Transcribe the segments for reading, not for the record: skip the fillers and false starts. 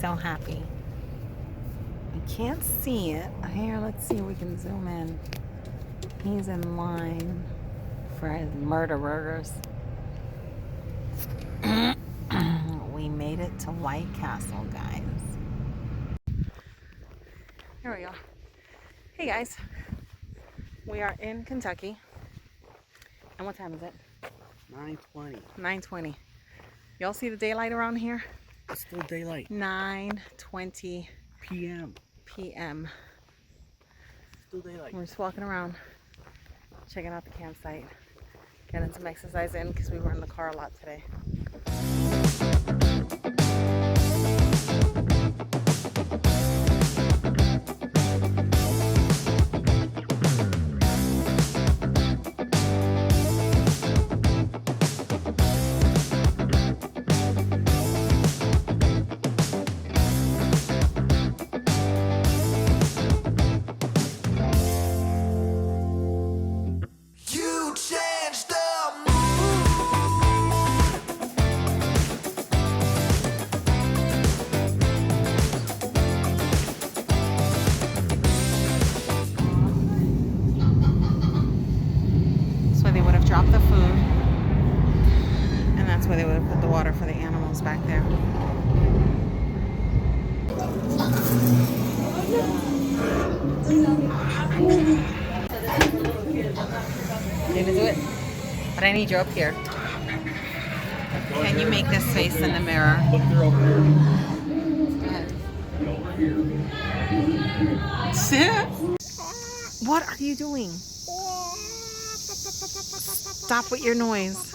still happy. I can't see it. Here, let's see if we can zoom in. He's in line for his murder burgers. We made it to White Castle, guys. Here we go. Hey guys, we are in Kentucky. And what time is it? 9:20. 9:20. Y'all see the daylight around here? It's still daylight. 9:20 p.m. Still daylight. We're just walking around, checking out the campsite, getting some exercise in because we were in the car a lot today. Drop the food, and that's where they would have put the water for the animals back there. You gonna do it? But I need you up here. Can you make this face in the mirror? Go ahead. What are you doing? Stop with your noise.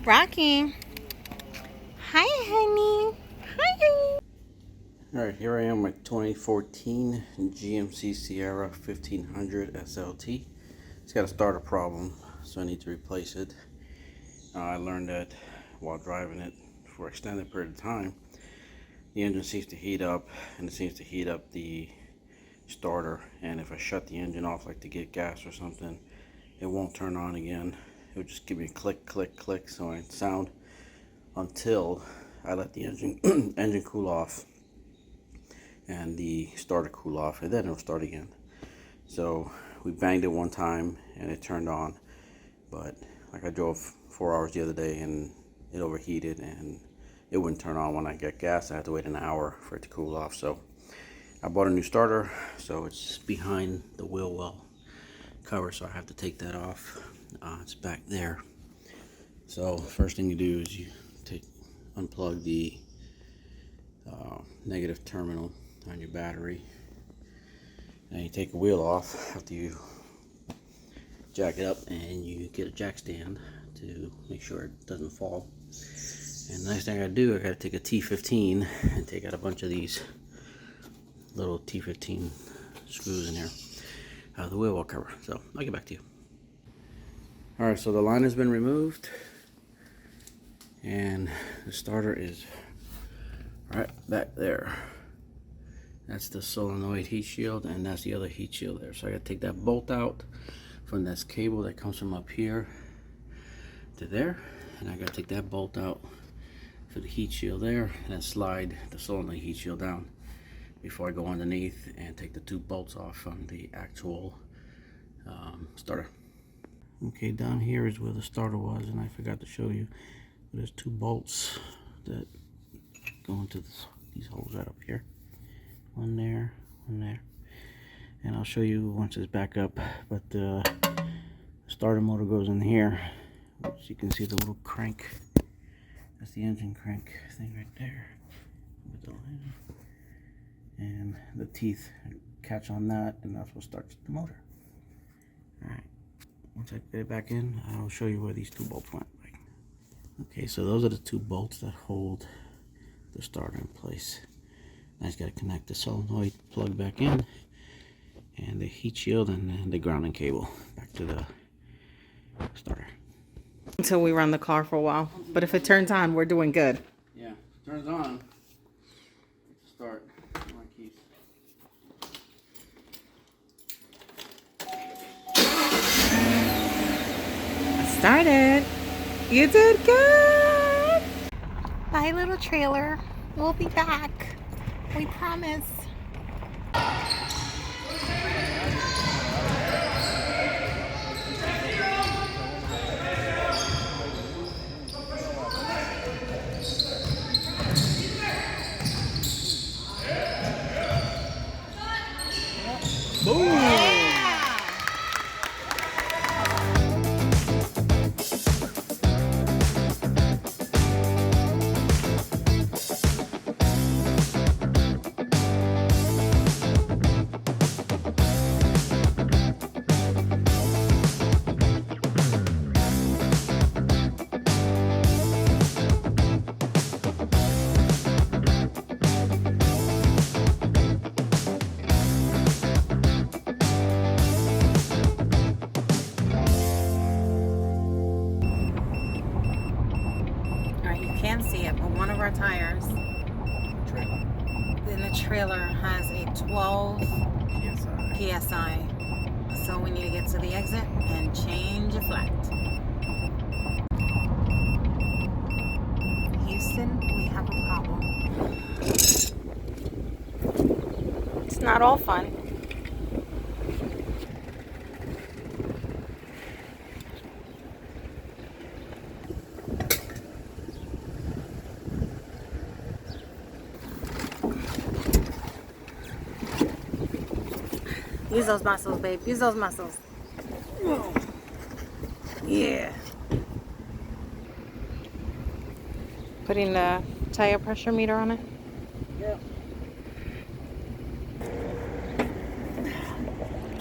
Rocky. Hi, honey. Hi, honey. Alright, here I am with 2014 GMC Sierra 1500 SLT. It's got a starter problem, so I need to replace it. I learned that while driving it for an extended period of time, the engine seems to heat up, and it seems to heat up the starter, and if I shut the engine off like to get gas or something, it won't turn on again. It would just give me a click, click, click, so I sound until I let the engine cool off and the starter cool off, and then it'll start again. So we banged it one time and it turned on, but like I drove 4 hours the other day and it overheated and it wouldn't turn on when I get gas. I had to wait an hour for it to cool off. So I bought a new starter, so it's behind the wheel well cover, so I have to take that off. It's back there. So first thing you do is you unplug the negative terminal on your battery, and you take the wheel off after you jack it up, and you get a jack stand to make sure it doesn't fall. And the next thing I do, I gotta take a T15 and take out a bunch of these little T15 screws in here out of the wheel well cover. So I'll get back to you. Alright, so the line has been removed and the starter is right back there. That's the solenoid heat shield, and that's the other heat shield there. So I gotta take that bolt out from this cable that comes from up here to there, and I gotta take that bolt out for the heat shield there, and then slide the solenoid heat shield down before I go underneath and take the 2 bolts off from the actual starter. Okay, down here is where the starter was, and I forgot to show you. There's 2 bolts that go into these holes right up here. One there, and I'll show you once it's back up. But the starter motor goes in here, which you can see the little crank. That's the engine crank thing right there. And the teeth catch on that, and that's what starts the motor. Alright, once I get it back in, I'll show you where these 2 bolts went. Okay, so those are the 2 bolts that hold the starter in place. I just got to connect the solenoid plug back in, and the heat shield, and then the grounding cable back to the starter. Until we run the car for a while. But if it turns on, we're doing good. Yeah, if it turns on. Start. My keys. I started. You did good. Bye, little trailer. We'll be back. We promise. Boom! Can't see it, but one of our tires in the trailer has a 12 psi. So we need to get to the exit and change a flat. Houston, we have a problem. It's not all fun. Use those muscles, babe. Use those muscles. Yeah. Putting the tire pressure meter on it. Yeah.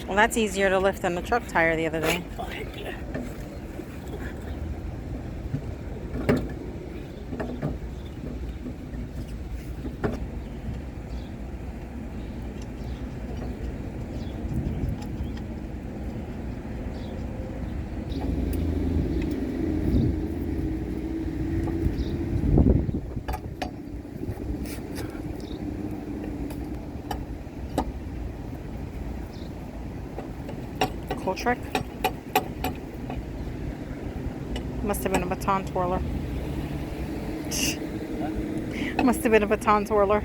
Well, that's easier to lift than the truck tire the other day. Oh, heck yeah. Cool trick. Must have been a baton twirler. Must have been a baton twirler.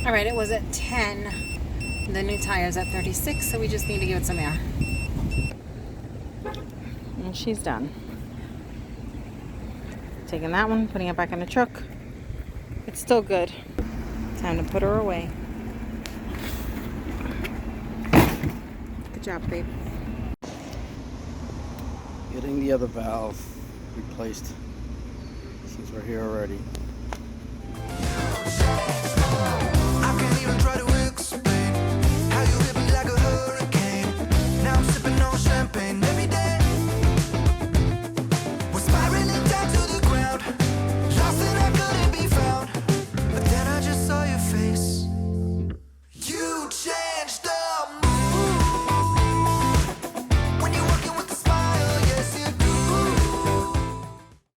All right, it was at 10. The new tire's at 36, so we just need to give it some air. And she's done. Taking that one, putting it back in the truck. It's still good. Time to put her away. Good job, babe. Getting the other valve replaced since we're here already.